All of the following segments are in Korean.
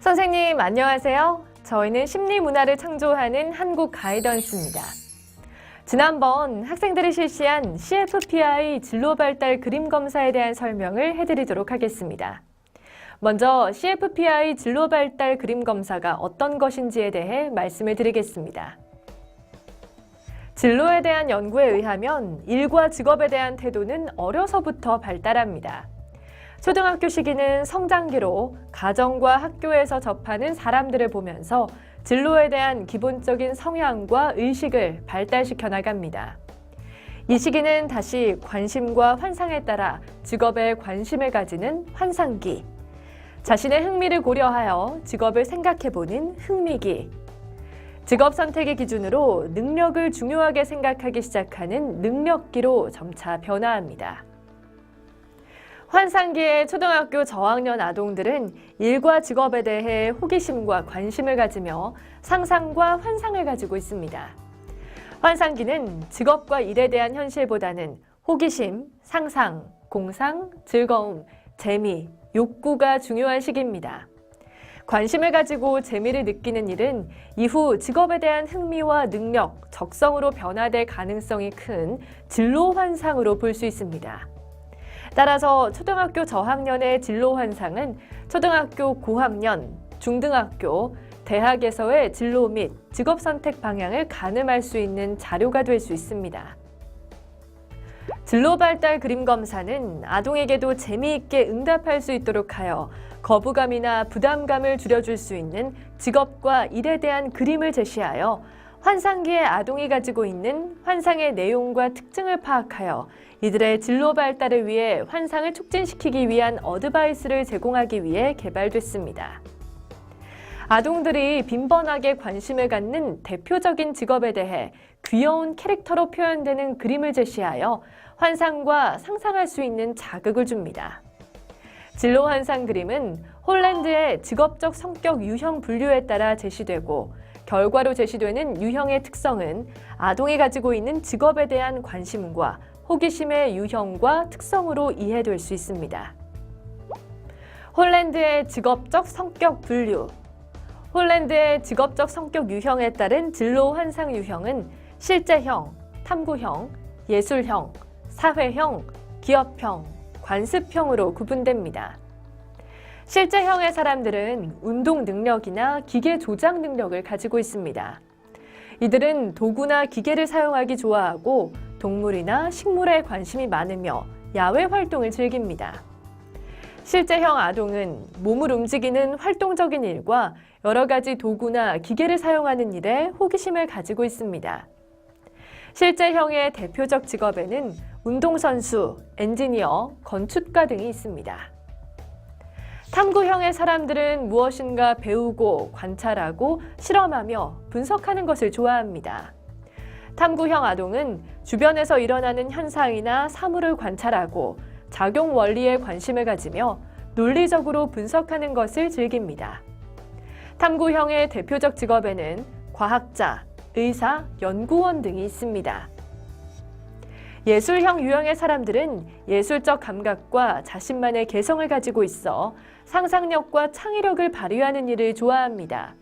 선생님 안녕하세요. 저희는 심리 문화를 창조하는 한국 가이던스입니다. 지난번 학생들이 실시한 CFPI 진로 발달 그림 검사에 대한 설명을 해드리도록 하겠습니다. 먼저 CFPI 진로 발달 그림 검사가 어떤 것인지에 대해 말씀을 드리겠습니다. 진로에 대한 연구에 의하면 일과 직업에 대한 태도는 어려서부터 발달합니다. 초등학교 시기는 성장기로 가정과 학교에서 접하는 사람들을 보면서 진로에 대한 기본적인 성향과 의식을 발달시켜 나갑니다. 이 시기는 다시 관심과 환상에 따라 직업에 관심을 가지는 환상기, 자신의 흥미를 고려하여 직업을 생각해보는 흥미기, 직업 선택의 기준으로 능력을 중요하게 생각하기 시작하는 능력기로 점차 변화합니다. 환상기의 초등학교 저학년 아동들은 일과 직업에 대해 호기심과 관심을 가지며 상상과 환상을 가지고 있습니다. 환상기는 직업과 일에 대한 현실보다는 호기심, 상상, 공상, 즐거움, 재미, 욕구가 중요한 시기입니다. 관심을 가지고 재미를 느끼는 일은 이후 직업에 대한 흥미와 능력, 적성으로 변화될 가능성이 큰 진로 환상으로 볼 수 있습니다. 따라서 초등학교 저학년의 진로 환상은 초등학교 고학년, 중등학교, 대학에서의 진로 및 직업 선택 방향을 가늠할 수 있는 자료가 될 수 있습니다. 진로 발달 그림 검사는 아동에게도 재미있게 응답할 수 있도록 하여 거부감이나 부담감을 줄여줄 수 있는 직업과 일에 대한 그림을 제시하여 환상기의 아동이 가지고 있는 환상의 내용과 특징을 파악하여 이들의 진로 발달을 위해 환상을 촉진시키기 위한 어드바이스를 제공하기 위해 개발됐습니다. 아동들이 빈번하게 관심을 갖는 대표적인 직업에 대해 귀여운 캐릭터로 표현되는 그림을 제시하여 환상과 상상할 수 있는 자극을 줍니다. 진로 환상 그림은 홀랜드의 직업적 성격 유형 분류에 따라 제시되고 결과로 제시되는 유형의 특성은 아동이 가지고 있는 직업에 대한 관심과 호기심의 유형과 특성으로 이해될 수 있습니다. 홀랜드의 직업적 성격 분류. 홀랜드의 직업적 성격 유형에 따른 진로 환상 유형은 실제형, 탐구형, 예술형, 사회형, 기업형, 관습형으로 구분됩니다. 실제형의 사람들은 운동 능력이나 기계 조작 능력을 가지고 있습니다. 이들은 도구나 기계를 사용하기 좋아하고 동물이나 식물에 관심이 많으며 야외 활동을 즐깁니다. 실제형 아동은 몸을 움직이는 활동적인 일과 여러 가지 도구나 기계를 사용하는 일에 호기심을 가지고 있습니다. 실제형의 대표적 직업에는 운동선수, 엔지니어, 건축가 등이 있습니다. 탐구형의 사람들은 무엇인가 배우고 관찰하고 실험하며 분석하는 것을 좋아합니다. 탐구형 아동은 주변에서 일어나는 현상이나 사물을 관찰하고 작용 원리에 관심을 가지며 논리적으로 분석하는 것을 즐깁니다. 탐구형의 대표적 직업에는 과학자, 의사, 연구원 등이 있습니다. 예술형 유형의 사람들은 예술적 감각과 자신만의 개성을 가지고 있어 상상력과 창의력을 발휘하는 일을 좋아합니다.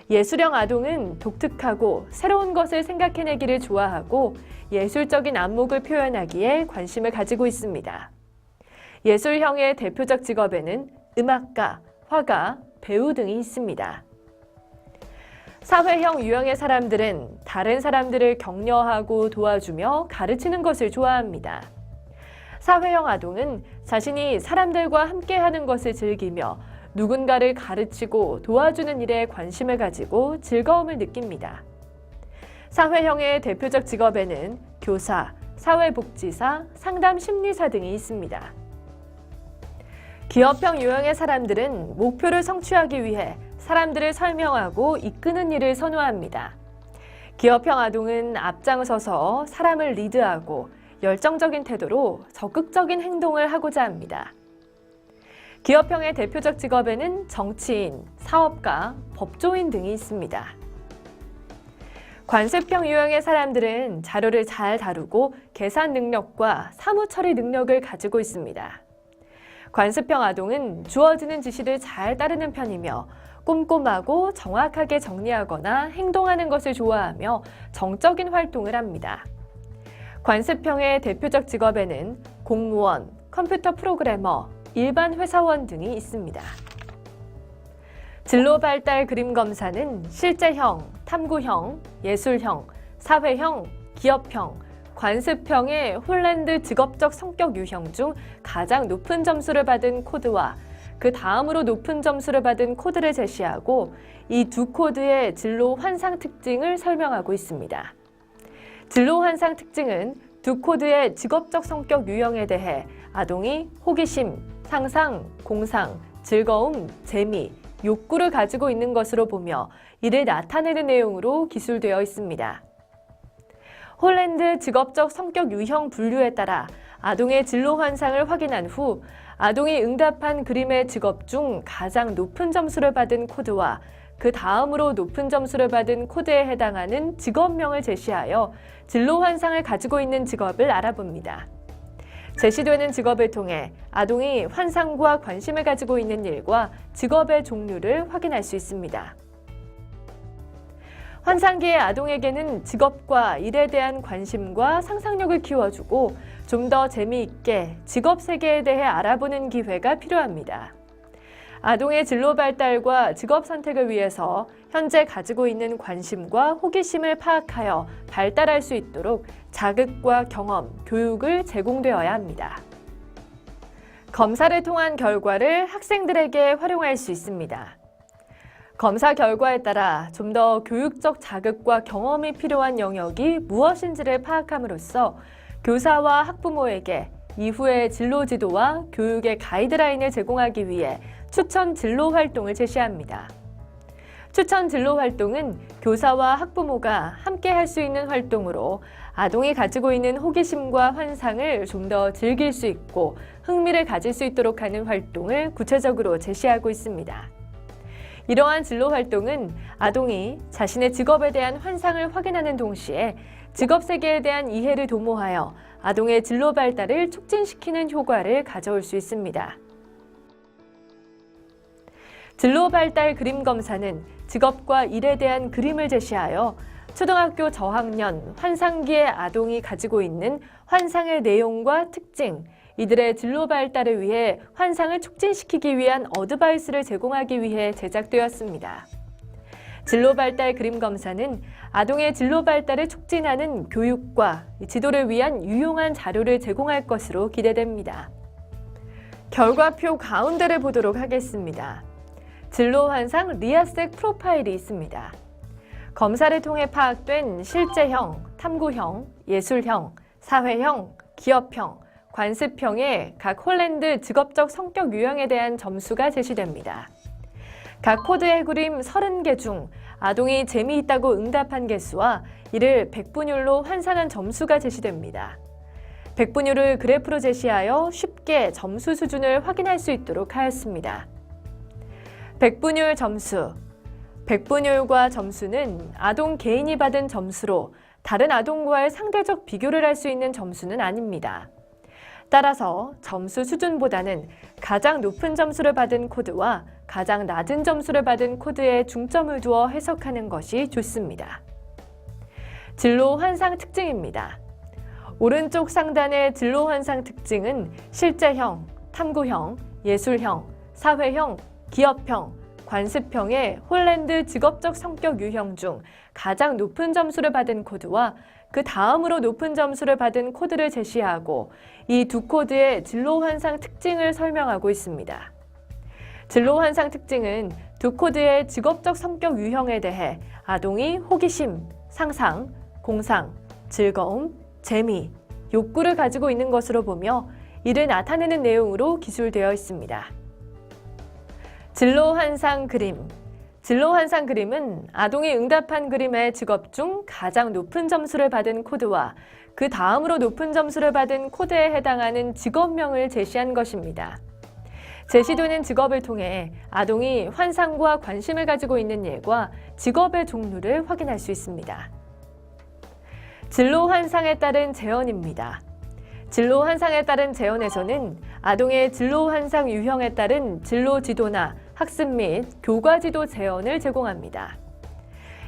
예술형 아동은 독특하고 새로운 것을 생각해내기를 좋아하고 예술적인 안목을 표현하기에 관심을 가지고 있습니다. 예술형의 대표적 직업에는 음악가, 화가, 배우 등이 있습니다. 사회형 유형의 사람들은 다른 사람들을 격려하고 도와주며 가르치는 것을 좋아합니다. 사회형 아동은 자신이 사람들과 함께하는 것을 즐기며 누군가를 가르치고 도와주는 일에 관심을 가지고 즐거움을 느낍니다. 사회형의 대표적 직업에는 교사, 사회복지사, 상담심리사 등이 있습니다. 기업형 유형의 사람들은 목표를 성취하기 위해 사람들을 설명하고 이끄는 일을 선호합니다. 기업형 아동은 앞장서서 사람을 리드하고 열정적인 태도로 적극적인 행동을 하고자 합니다. 기업형의 대표적 직업에는 정치인, 사업가, 법조인 등이 있습니다. 관습형 유형의 사람들은 자료를 잘 다루고 계산 능력과 사무 처리 능력을 가지고 있습니다. 관습형 아동은 주어지는 지시를 잘 따르는 편이며 꼼꼼하고 정확하게 정리하거나 행동하는 것을 좋아하며 정적인 활동을 합니다. 관습형의 대표적 직업에는 공무원, 컴퓨터 프로그래머, 일반 회사원 등이 있습니다. 진로 발달 그림 검사는 실제형, 탐구형, 예술형, 사회형, 기업형, 관습형의 홀랜드 직업적 성격 유형 중 가장 높은 점수를 받은 코드와 그 다음으로 높은 점수를 받은 코드를 제시하고 이 두 코드의 진로 환상 특징을 설명하고 있습니다. 진로 환상 특징은 두 코드의 직업적 성격 유형에 대해 아동이 호기심, 상상, 공상, 즐거움, 재미, 욕구를 가지고 있는 것으로 보며 이를 나타내는 내용으로 기술되어 있습니다. 홀랜드 직업적 성격 유형 분류에 따라 아동의 진로 환상을 확인한 후 아동이 응답한 그림의 직업 중 가장 높은 점수를 받은 코드와 그 다음으로 높은 점수를 받은 코드에 해당하는 직업명을 제시하여 진로 환상을 가지고 있는 직업을 알아봅니다. 제시되는 직업을 통해 아동이 환상과 관심을 가지고 있는 일과 직업의 종류를 확인할 수 있습니다. 환상기의 아동에게는 직업과 일에 대한 관심과 상상력을 키워주고 좀 더 재미있게 직업 세계에 대해 알아보는 기회가 필요합니다. 아동의 진로 발달과 직업 선택을 위해서 현재 가지고 있는 관심과 호기심을 파악하여 발달할 수 있도록 자극과 경험, 교육을 제공되어야 합니다. 검사를 통한 결과를 학생들에게 활용할 수 있습니다. 검사 결과에 따라 좀 더 교육적 자극과 경험이 필요한 영역이 무엇인지를 파악함으로써 교사와 학부모에게 이후의 진로 지도와 교육의 가이드라인을 제공하기 위해 추천 진로 활동을 제시합니다. 추천 진로 활동은 교사와 학부모가 함께 할 수 있는 활동으로 아동이 가지고 있는 호기심과 환상을 좀 더 즐길 수 있고 흥미를 가질 수 있도록 하는 활동을 구체적으로 제시하고 있습니다. 이러한 진로 활동은 아동이 자신의 직업에 대한 환상을 확인하는 동시에 직업 세계에 대한 이해를 도모하여 아동의 진로 발달을 촉진시키는 효과를 가져올 수 있습니다. 진로 발달 그림 검사는 직업과 일에 대한 그림을 제시하여 초등학교 저학년 환상기의 아동이 가지고 있는 환상의 내용과 특징, 이들의 진로 발달을 위해 환상을 촉진시키기 위한 어드바이스를 제공하기 위해 제작되었습니다. 진로 발달 그림 검사는 아동의 진로 발달을 촉진하는 교육과 지도를 위한 유용한 자료를 제공할 것으로 기대됩니다. 결과표 가운데를 보도록 하겠습니다. 진로 환상 리아색 프로파일이 있습니다. 검사를 통해 파악된 실제형, 탐구형, 예술형, 사회형, 기업형, 관습형의 각 홀랜드 직업적 성격 유형에 대한 점수가 제시됩니다. 각 코드의 그림 30개 중 아동이 재미있다고 응답한 개수와 이를 백분율로 환산한 점수가 제시됩니다. 백분율을 그래프로 제시하여 쉽게 점수 수준을 확인할 수 있도록 하였습니다. 백분율 점수. 백분율과 점수는 아동 개인이 받은 점수로 다른 아동과의 상대적 비교를 할 수 있는 점수는 아닙니다. 따라서 점수 수준보다는 가장 높은 점수를 받은 코드와 가장 낮은 점수를 받은 코드에 중점을 두어 해석하는 것이 좋습니다. 진로 환상 특징입니다. 오른쪽 상단의 진로 환상 특징은 실제형, 탐구형, 예술형, 사회형, 기업형, 관습형의 홀랜드 직업적 성격 유형 중 가장 높은 점수를 받은 코드와 그 다음으로 높은 점수를 받은 코드를 제시하고 이 두 코드의 진로 환상 특징을 설명하고 있습니다. 진로 환상 특징은 두 코드의 직업적 성격 유형에 대해 아동이 호기심, 상상, 공상, 즐거움, 재미, 욕구를 가지고 있는 것으로 보며 이를 나타내는 내용으로 기술되어 있습니다. 진로 환상 그림. 진로 환상 그림은 아동이 응답한 그림의 직업 중 가장 높은 점수를 받은 코드와 그 다음으로 높은 점수를 받은 코드에 해당하는 직업명을 제시한 것입니다. 제시되는 직업을 통해 아동이 환상과 관심을 가지고 있는 일과 직업의 종류를 확인할 수 있습니다. 진로 환상에 따른 재현입니다. 진로 환상에 따른 재현에서는 아동의 진로 환상 유형에 따른 진로 지도나 학습 및 교과지도 재현을 제공합니다.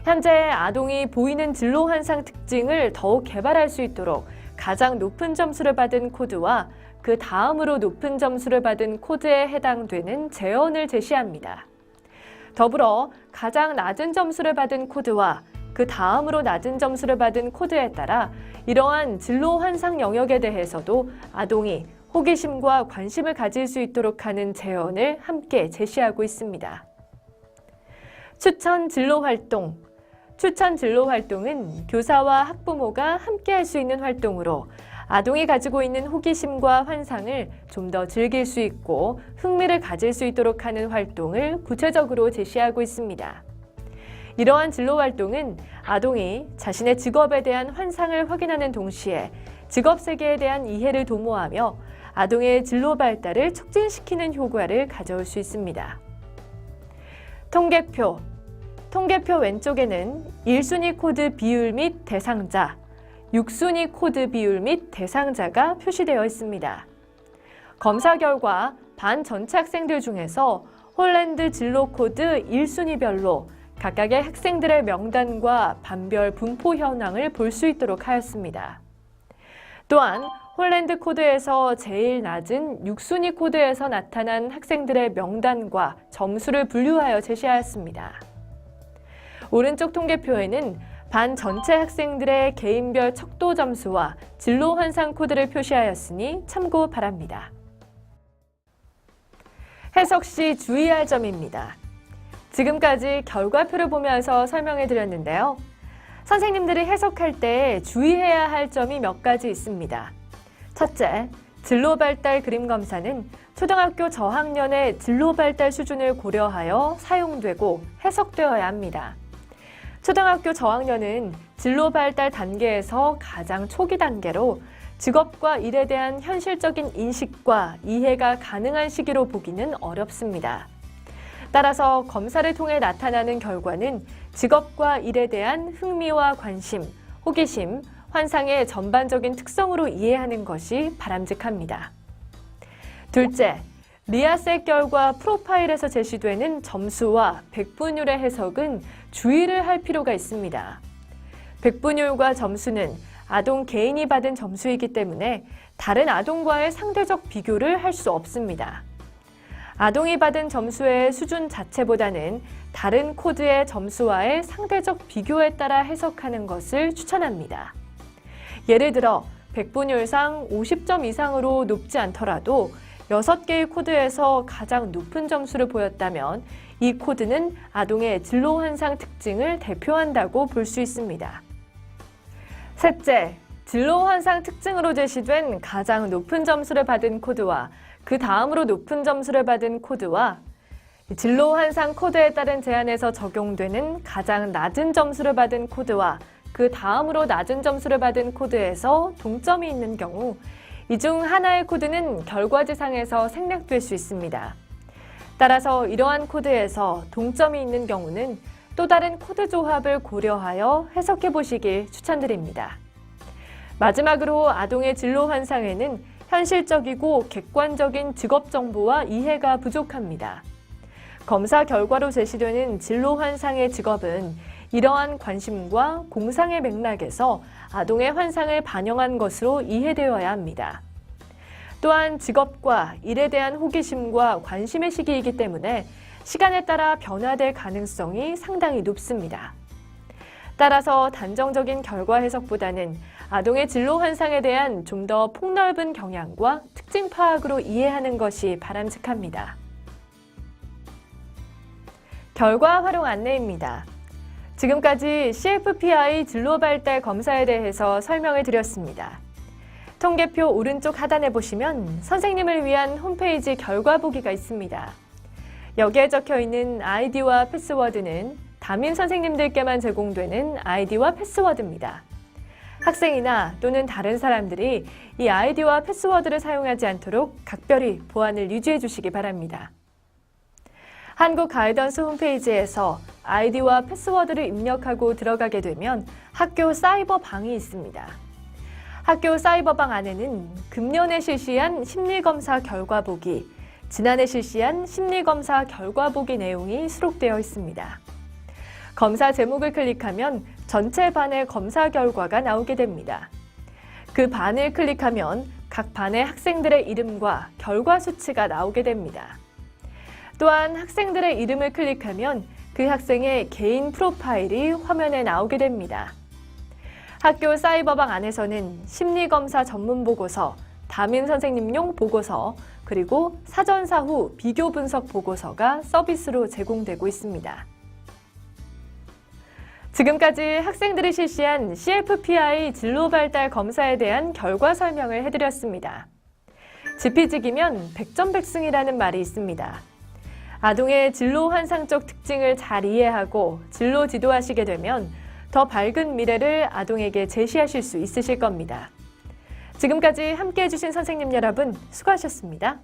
현재 아동이 보이는 진로 환상 특징을 더욱 개발할 수 있도록 가장 높은 점수를 받은 코드와 그 다음으로 높은 점수를 받은 코드에 해당되는 재현을 제시합니다. 더불어 가장 낮은 점수를 받은 코드와 그 다음으로 낮은 점수를 받은 코드에 따라 이러한 진로 환상 영역에 대해서도 아동이 호기심과 관심을 가질 수 있도록 하는 재현을 함께 제시하고 있습니다. 추천 진로 활동. 추천 진로 활동은 교사와 학부모가 함께 할 수 있는 활동으로 아동이 가지고 있는 호기심과 환상을 좀 더 즐길 수 있고 흥미를 가질 수 있도록 하는 활동을 구체적으로 제시하고 있습니다. 이러한 진로 활동은 아동이 자신의 직업에 대한 환상을 확인하는 동시에 직업 세계에 대한 이해를 도모하며 아동의 진로 발달을 촉진시키는 효과를 가져올 수 있습니다. 통계표. 통계표 왼쪽에는 1순위 코드 비율 및 대상자, 6순위 코드 비율 및 대상자가 표시되어 있습니다. 검사 결과 반 전체 학생들 중에서 홀랜드 진로 코드 1순위별로 각각의 학생들의 명단과 반별 분포 현황을 볼 수 있도록 하였습니다. 또한 홀랜드 코드에서 제일 낮은 6순위 코드에서 나타난 학생들의 명단과 점수를 분류하여 제시하였습니다. 오른쪽 통계표에는 반 전체 학생들의 개인별 척도 점수와 진로 환상 코드를 표시하였으니 참고 바랍니다. 해석 시 주의할 점입니다. 지금까지 결과표를 보면서 설명해 드렸는데요. 선생님들이 해석할 때 주의해야 할 점이 몇 가지 있습니다. 첫째, 진로 발달 그림 검사는 초등학교 저학년의 진로 발달 수준을 고려하여 사용되고 해석되어야 합니다. 초등학교 저학년은 진로 발달 단계에서 가장 초기 단계로 직업과 일에 대한 현실적인 인식과 이해가 가능한 시기로 보기는 어렵습니다. 따라서 검사를 통해 나타나는 결과는 직업과 일에 대한 흥미와 관심, 호기심, 환상의 전반적인 특성으로 이해하는 것이 바람직합니다. 둘째, 리아셋 결과 프로파일에서 제시되는 점수와 백분율의 해석은 주의를 할 필요가 있습니다. 백분율과 점수는 아동 개인이 받은 점수이기 때문에 다른 아동과의 상대적 비교를 할 수 없습니다. 아동이 받은 점수의 수준 자체보다는 다른 코드의 점수와의 상대적 비교에 따라 해석하는 것을 추천합니다. 예를 들어 백분율상 50점 이상으로 높지 않더라도 6개의 코드에서 가장 높은 점수를 보였다면 이 코드는 아동의 진로 환상 특징을 대표한다고 볼 수 있습니다. 셋째, 진로 환상 특징으로 제시된 가장 높은 점수를 받은 코드와 그 다음으로 높은 점수를 받은 코드와 진로 환상 코드에 따른 제안에서 적용되는 가장 낮은 점수를 받은 코드와 그 다음으로 낮은 점수를 받은 코드에서 동점이 있는 경우 이 중 하나의 코드는 결과지상에서 생략될 수 있습니다. 따라서 이러한 코드에서 동점이 있는 경우는 또 다른 코드 조합을 고려하여 해석해 보시길 추천드립니다. 마지막으로 아동의 진로 환상에는 현실적이고 객관적인 직업 정보와 이해가 부족합니다. 검사 결과로 제시되는 진로 환상의 직업은 이러한 관심과 공상의 맥락에서 아동의 환상을 반영한 것으로 이해되어야 합니다. 또한 직업과 일에 대한 호기심과 관심의 시기이기 때문에 시간에 따라 변화될 가능성이 상당히 높습니다. 따라서 단정적인 결과 해석보다는 아동의 진로 환상에 대한 좀 더 폭넓은 경향과 특징 파악으로 이해하는 것이 바람직합니다. 결과 활용 안내입니다. 지금까지 CFPI 진로 발달 검사에 대해서 설명을 드렸습니다. 통계표 오른쪽 하단에 보시면 선생님을 위한 홈페이지 결과 보기가 있습니다. 여기에 적혀 있는 아이디와 패스워드는 담임 선생님들께만 제공되는 아이디와 패스워드입니다. 학생이나 또는 다른 사람들이 이 아이디와 패스워드를 사용하지 않도록 각별히 보안을 유지해 주시기 바랍니다. 한국 가이던스 홈페이지에서 아이디와 패스워드를 입력하고 들어가게 되면 학교 사이버 방이 있습니다. 학교 사이버 방 안에는 금년에 실시한 심리검사 결과 보기, 지난해 실시한 심리검사 결과 보기 내용이 수록되어 있습니다. 검사 제목을 클릭하면 전체 반의 검사 결과가 나오게 됩니다. 그 반을 클릭하면 각 반의 학생들의 이름과 결과 수치가 나오게 됩니다. 또한 학생들의 이름을 클릭하면 그 학생의 개인 프로파일이 화면에 나오게 됩니다. 학교 사이버방 안에서는 심리검사 전문 보고서, 담임 선생님용 보고서, 그리고 사전사 후 비교 분석 보고서가 서비스로 제공되고 있습니다. 지금까지 학생들이 실시한 CFPI 진로 발달 검사에 대한 결과 설명을 해드렸습니다. 지피지기면 백전백승이라는 말이 있습니다. 아동의 진로 환상적 특징을 잘 이해하고 진로 지도하시게 되면 더 밝은 미래를 아동에게 제시하실 수 있으실 겁니다. 지금까지 함께해 주신 선생님 여러분 수고하셨습니다.